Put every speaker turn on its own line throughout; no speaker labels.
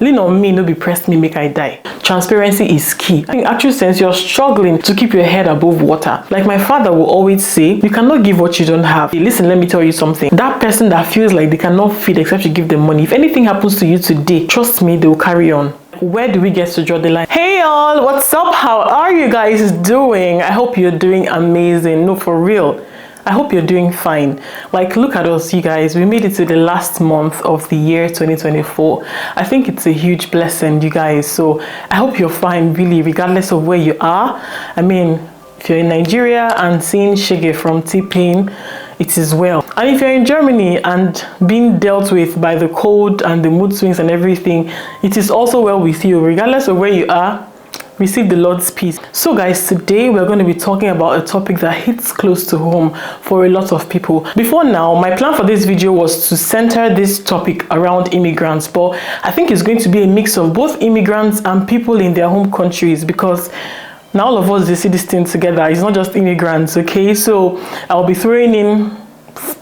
Lean on me, no be press me, make I die. Transparency is key. In actual sense, you're struggling to keep your head above water. Like my father will always say, you cannot give what you don't have. Hey, listen, let me tell you something. That person that feels like they cannot feed except you give them money, if anything happens to you today, trust me, they will carry on. Where do we get to draw the line? Hey y'all, what's up? How are you guys doing? I hope you're doing amazing. No, for real. I hope you're doing fine. Like, look at us, you guys. We made it to the last month of the year 2024. I think it's a huge blessing, you guys. So I hope you're fine, really, regardless of where you are. I mean, if you're in Nigeria and seeing Shege from T-Pain, it is well. And if you're in Germany and being dealt with by the cold and the mood swings and everything, it is also well with you. Regardless of where you are, receive the Lord's peace. So guys, today we're going to be talking about a topic that hits close to home for a lot of people. Before now, my plan for this video was to center this topic around immigrants, but I think it's going to be a mix of both immigrants and people in their home countries, because now all of us, they see this thing together. It's not just immigrants, okay? So I'll be throwing in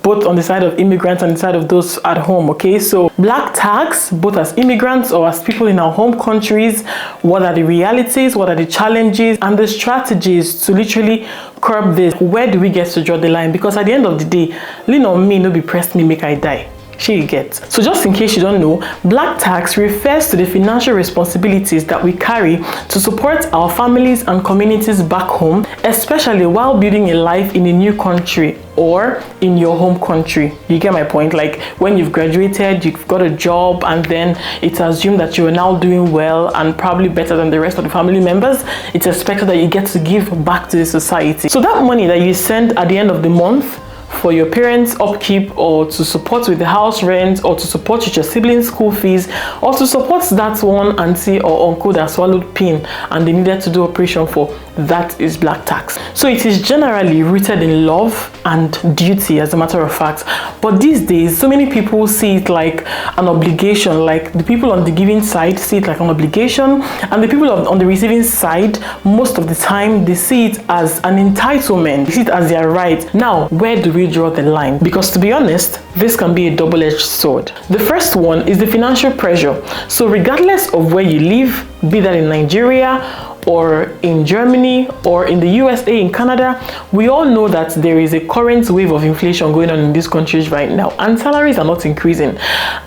both on the side of immigrants and the side of those at home, okay? So black tax, both as immigrants or as people in our home countries, what are the realities, what are the challenges and the strategies to literally curb this? Where do we get to draw the line? Because at the end of the day, lean on me, no be press me, make I die. You get. So just in case you don't know, black tax refers to the financial responsibilities that we carry to support our families and communities back home, especially while building a life in a new country or in your home country. You get my point? Like when you've graduated, you've got a job, and then it's assumed that you are now doing well and probably better than the rest of the family members. It's expected that you get to give back to the society. So that money that you send at the end of the month for your parents' upkeep, or to support with the house rent, or to support with your siblings' school fees, or to support that one auntie or uncle that swallowed pin and they needed to do operation for, that is black tax. So it is generally rooted in love and duty, as a matter of fact. But these days, so many people see it like an obligation. Like the people on the giving side see it like an obligation, and the people on the receiving side, most of the time, they see it as an entitlement. They see it as their right. Now, where do we draw the line? Because to be honest, this can be a double-edged sword. The first one is the financial pressure. So regardless of where you live, be that in Nigeria or in Germany or in the USA, in Canada, we all know that there is a current wave of inflation going on in these countries right now, and salaries are not increasing,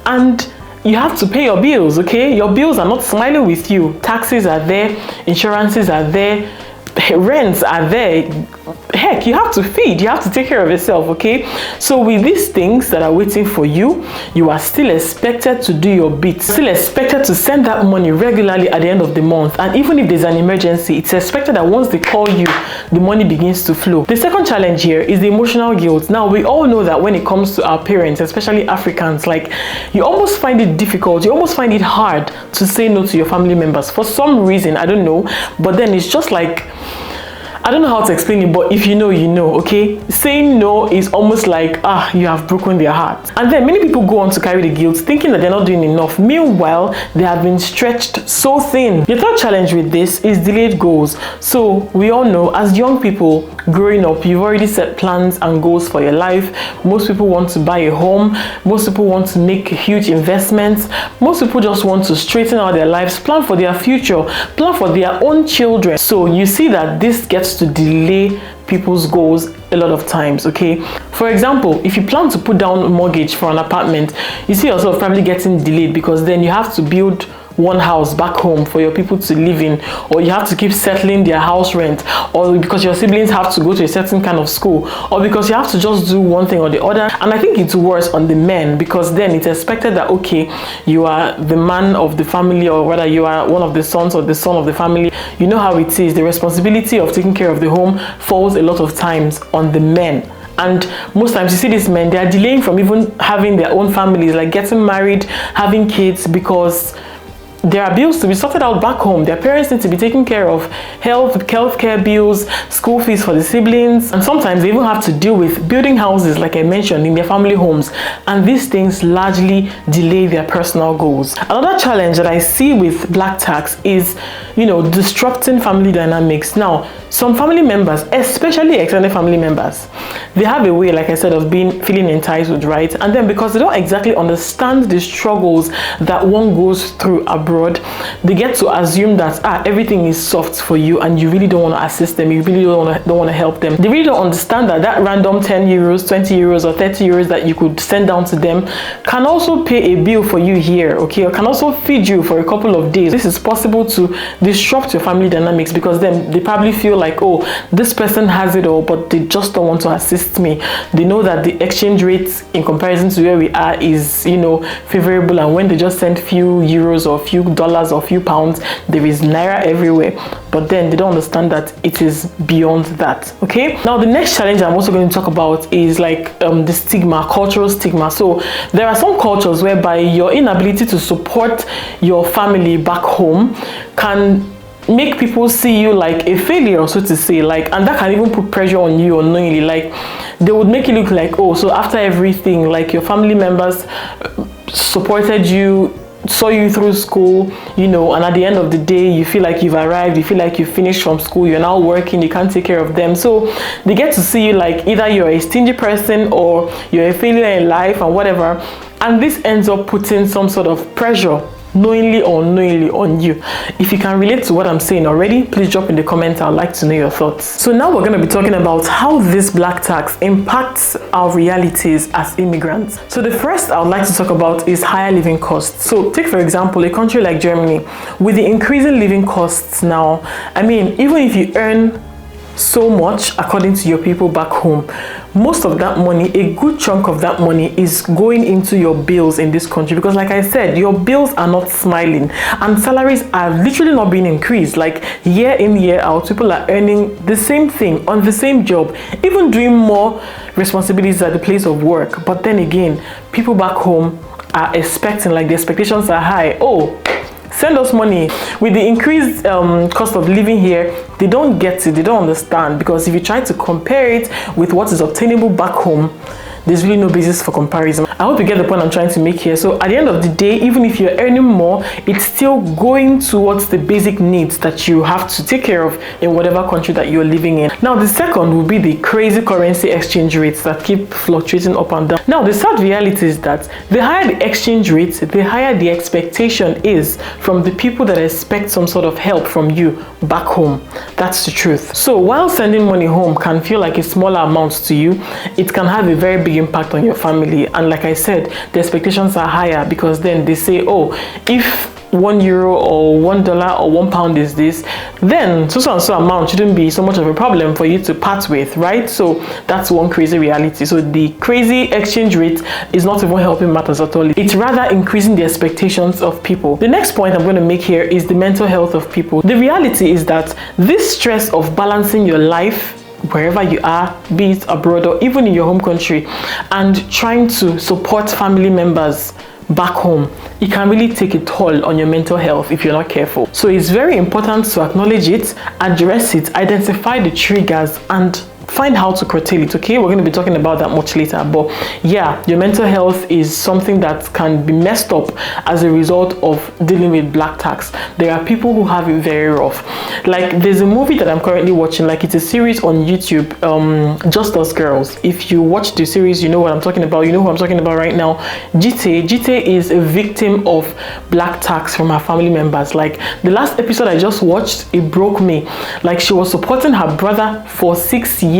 and you have to pay your bills, okay? Your bills are not smiling with you. Taxes are there, insurances are there, rents are there. Heck, you have to feed, you have to take care of yourself, okay? So with these things that are waiting for you, you are still expected to do your bit, still expected to send that money regularly at the end of the month. And even if there's an emergency, it's expected that once they call you, the money begins to flow. The second challenge here is the emotional guilt. Now, we all know that when it comes to our parents, especially Africans, like, you almost find it difficult, you almost find it hard to say no to your family members for some reason. I don't know, but then it's just like, I don't know how to explain it, but if you know, you know, okay? Saying no is almost like, you have broken their heart. And then many people go on to carry the guilt, thinking that they're not doing enough. Meanwhile, they have been stretched so thin. The third challenge with this is delayed goals. So we all know, as young people growing up, you've already set plans and goals for your life. Most people want to buy a home. Most people want to make huge investments. Most people just want to straighten out their lives, plan for their future, plan for their own children. So you see that this gets to delay people's goals a lot of times, okay? For example, if you plan to put down a mortgage for an apartment, you see yourself probably getting delayed, because then you have to build one house back home for your people to live in, or you have to keep settling their house rent, or because your siblings have to go to a certain kind of school, or because you have to just do one thing or the other. And I think it's worse on the men, because then it's expected that, okay, you are the man of the family, or whether you are one of the sons or the son of the family. You know how it is. The responsibility of taking care of the home falls a lot of times on the men. And most times you see these men, they are delaying from even having their own families, like getting married, having kids, because there are bills to be sorted out back home. Their parents need to be taken care of, healthcare bills, school fees for the siblings, and sometimes they even have to deal with building houses, like I mentioned, in their family homes, and these things largely delay their personal goals. Another challenge that I see with black tax is, disrupting family dynamics. Now, some family members, especially extended family members, they have a way, like I said, of feeling entitled, right? And then because they don't exactly understand the struggles that one goes through abroad, they get to assume that everything is soft for you and you really don't want to assist them, you really don't want to help them. They really don't understand that random 10 euros, 20 euros or 30 euros that you could send down to them can also pay a bill for you here, okay, or can also feed you for a couple of days. This is possible to disrupt your family dynamics, because then they probably feel like, oh, this person has it all, but they just don't want to assist me. They know that the exchange rate in comparison to where we are is, favorable, and when they just send few euros or few dollars or few pounds, there is naira everywhere. But then they don't understand that it is beyond that. Okay, now the next challenge I'm also going to talk about is like the stigma, cultural stigma. So there are some cultures whereby your inability to support your family back home can make people see you like a failure, so to say, and that can even put pressure on you unknowingly. Like, they would make it look like, oh, so after everything, like, your family members supported you, saw you through school, and at the end of the day, you feel like you've arrived, you feel like you finished from school, you're now working, you can't take care of them. So they get to see you like either you're a stingy person or you're a failure in life and whatever, and this ends up putting some sort of pressure, knowingly or unknowingly, on you. If you can relate to what I'm saying already, please drop in the comments. I'd like to know your thoughts. So now we're going to be talking about how this black tax impacts our realities as immigrants. So the first I would like to talk about is higher living costs. So take, for example, a country like Germany. With the increasing living costs now, even if you earn so much according to your people back home, most of that money, a good chunk of that money, is going into your bills in this country, because like I said, your bills are not smiling and salaries are literally not being increased. Like, year in, year out, people are earning the same thing on the same job, even doing more responsibilities at the place of work. But then again, people back home are expecting, like, the expectations are high. Oh, send us money. With the increased cost of living here, they don't get it, they don't understand, because if you try to compare it with what is obtainable back home, there's really no basis for comparison. I hope you get the point I'm trying to make here. So at the end of the day, even if you're earning more, it's still going towards the basic needs that you have to take care of in whatever country that you're living in. Now, the second will be the crazy currency exchange rates that keep fluctuating up and down. Now, the sad reality is that the higher the exchange rates, the higher the expectation is from the people that expect some sort of help from you back home. That's the truth. So while sending money home can feel like a smaller amount to you, it can have a very big impact on your family. And like I said, the expectations are higher, because then they say, oh, if €1 or $1 or £1 is this, then so and so amount shouldn't be so much of a problem for you to part with, right? So that's one crazy reality. So the crazy exchange rate is not even helping matters at all. It's rather increasing the expectations of people. The next point I'm going to make here is the mental health of people. The reality is that this stress of balancing your life wherever you are, be it abroad or even in your home country, and trying to support family members back home, it can really take a toll on your mental health if you're not careful. So it's very important to acknowledge it, address it, identify the triggers, and find how to curtail it. Okay, we're going to be talking about that much later, but yeah, your mental health is something that can be messed up as a result of dealing with black tax. There are people who have it very rough. Like, there's a movie that I'm currently watching, like, it's a series on YouTube, Just Us Girls. If you watch the series, you know what I'm talking about. You know who I'm talking about right now. Jite is a victim of black tax from her family members. Like, the last episode I just watched, it broke me. Like, she was supporting her brother for 6 years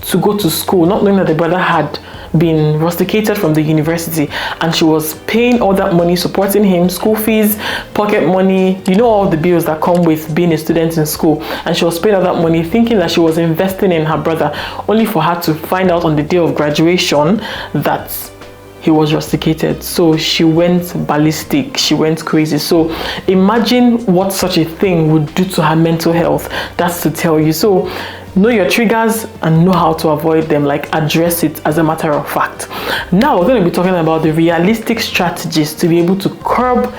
to go to school, not knowing that the brother had been rusticated from the university, and she was paying all that money, supporting him, school fees, pocket money, all the bills that come with being a student in school, and she was paying all that money thinking that she was investing in her brother, only for her to find out on the day of graduation that he was rusticated. So she went ballistic, she went crazy. So imagine what such a thing would do to her mental health. That's to tell you. So know your triggers and know how to avoid them, like address it as a matter of fact. Now we're going to be talking about the realistic strategies to be able to curb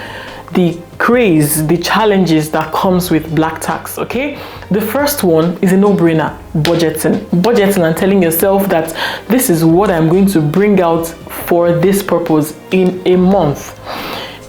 the craze, the challenges that comes with black tax. Okay, the first one is a no-brainer: budgeting and telling yourself that this is what I'm going to bring out for this purpose in a month.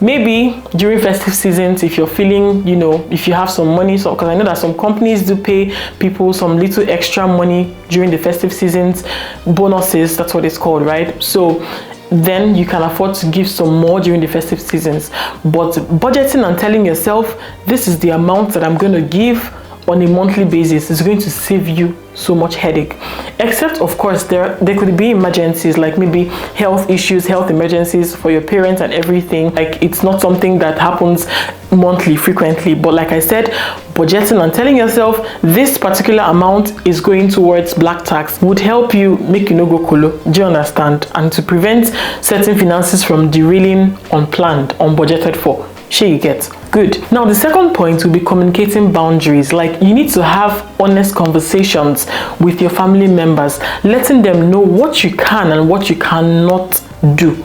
Maybe during festive seasons, if you're feeling, if you have some money, so because I know that some companies do pay people some little extra money during the festive seasons, bonuses, that's what it's called, right? So then you can afford to give some more during the festive seasons. But budgeting and telling yourself this is the amount that I'm going to give on a monthly basis is going to save you so much headache. Except, of course, there could be emergencies, like maybe health issues, health emergencies for your parents and everything. Like, it's not something that happens monthly frequently, but like I said, budgeting and telling yourself this particular amount is going towards black tax would help you make you no go colo. Do you understand? And to prevent certain finances from derailing unplanned, unbudgeted for. Sure, you get. Good. Now, the second point will be communicating boundaries. Like, you need to have honest conversations with your family members, letting them know what you can and what you cannot do.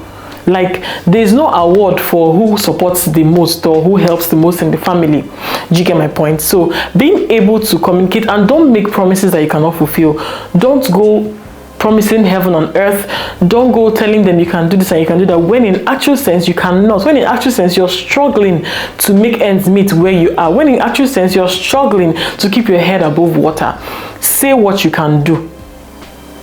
Like, there's no award for who supports the most or who helps the most in the family. Do you get my point? So being able to communicate, and don't make promises that you cannot fulfill. Don't go promising heaven on earth. Don't go telling them you can do this and you can do that, when in actual sense you cannot. When in actual sense you're struggling to make ends meet where you are. When in actual sense you're struggling to keep your head above water. Say what you can do.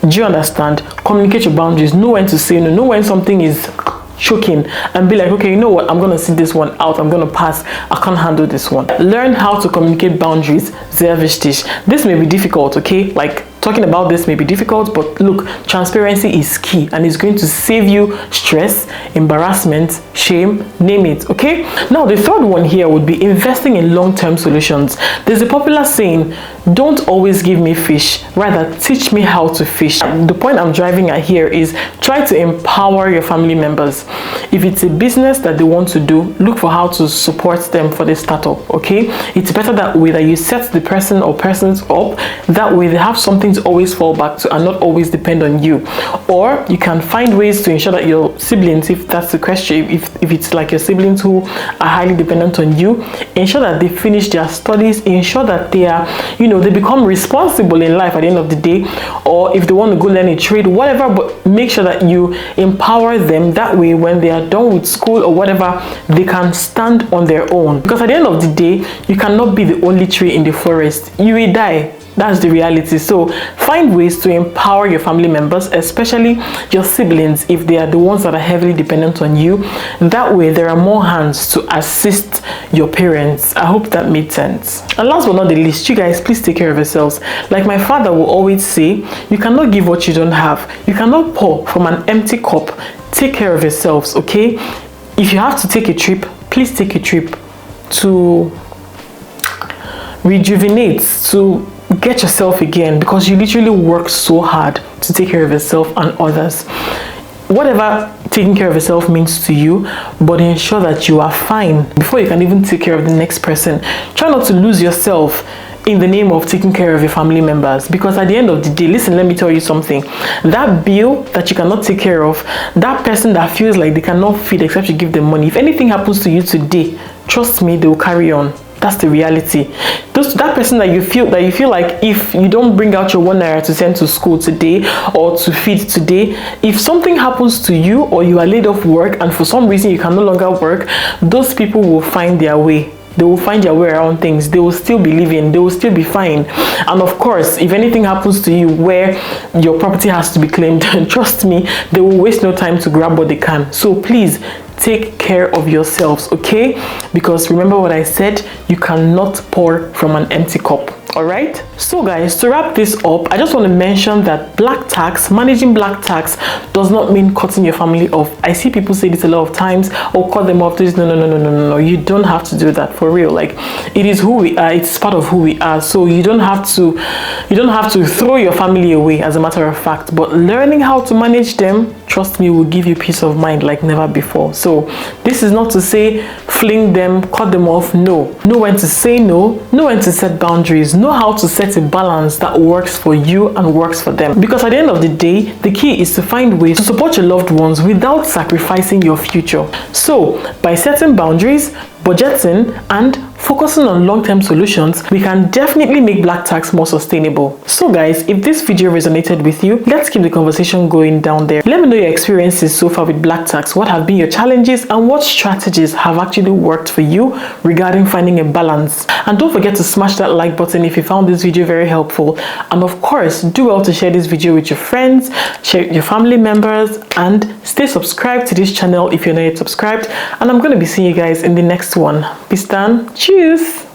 Do you understand? Communicate your boundaries. Know when to say no. Know when something is choking, and be like, okay, you know what, I'm gonna sit this one out, I'm gonna pass, I can't handle this one. Learn how to communicate boundaries. Sehr wichtig. This may be difficult, okay? Like, talking about this may be difficult, but look, transparency is key, and it's going to save you stress, embarrassment, shame, name it. Okay, now the third one here would be investing in long-term solutions. There's a popular saying, don't always give me fish, rather teach me how to fish. The point I'm driving at here is try to empower your family members. If it's a business that they want to do, look for how to support them for the startup. Okay, it's better that way, that you set the person or persons up, that way they have something to always fall back to and not always depend on you. Or you can find ways to ensure that your siblings, if that's the question, if it's like your siblings who are highly dependent on you, ensure that they finish their studies, ensure that they are, they become responsible in life at the end of the day. Or if they want to go learn a trade, whatever, but make sure that you empower them. That way, when they are done with school or whatever, they can stand on their own. Because at the end of the day, you cannot be the only tree in the forest. You will die. That's the reality. So find ways to empower your family members, especially your siblings, if they are the ones that are heavily dependent on you. That way there are more hands to assist your parents. I hope that made sense. And last but not the least, you guys, please take care of yourselves. Like my father will always say, you cannot give what you don't have. You cannot pour from an empty cup. Take care of yourselves, okay? If you have to take a trip, please take a trip to rejuvenate, to get yourself again, because you literally work so hard to take care of yourself and others. Whatever taking care of yourself means to you, but ensure that you are fine before you can even take care of the next person. Try not to lose yourself in the name of taking care of your family members, because at the end of the day, listen, let me tell you something. That bill that you cannot take care of, that person that feels like they cannot feed except you give them money, if anything happens to you today, trust me, they will carry on. That's the reality. That person that you feel like if you don't bring out your 1 naira to send to school today or to feed today, if something happens to you or you are laid off work and for some reason you can no longer work, those people will find their way. They will find their way around things. They will still be living. They will still be fine. And of course, if anything happens to you where your property has to be claimed, trust me, they will waste no time to grab what they can. So please, take care of yourselves, okay? Because remember what I said, you cannot pour from an empty cup. All right, so guys, to wrap this up, I just want to mention that managing black tax does not mean cutting your family off. I see people say this a lot of times, or cut them off. No, you don't have to do that, for real. Like, it is who we are, it's part of who we are. So you don't have to throw your family away, as a matter of fact. But learning how to manage them, trust me, will give you peace of mind like never before. So this is not to say fling them, cut them off. No, know when to say no, know when to set boundaries, know how to set a balance that works for you and works for them. Because at the end of the day, the key is to find ways to support your loved ones without sacrificing your future. So by setting boundaries, budgeting, and focusing on long-term solutions, we can definitely make black tax more sustainable. So guys, if this video resonated with you, let's keep the conversation going down there. Let me know your experiences so far with black tax. What have been your challenges and what strategies have actually worked for you regarding finding a balance? And don't forget to smash that like button if you found this video very helpful. And of course, do well to share this video with your friends, share it with your family members, and stay subscribed to this channel if you're not yet subscribed. And I'm going to be seeing you guys in the next one. Bis dann. Tschüss.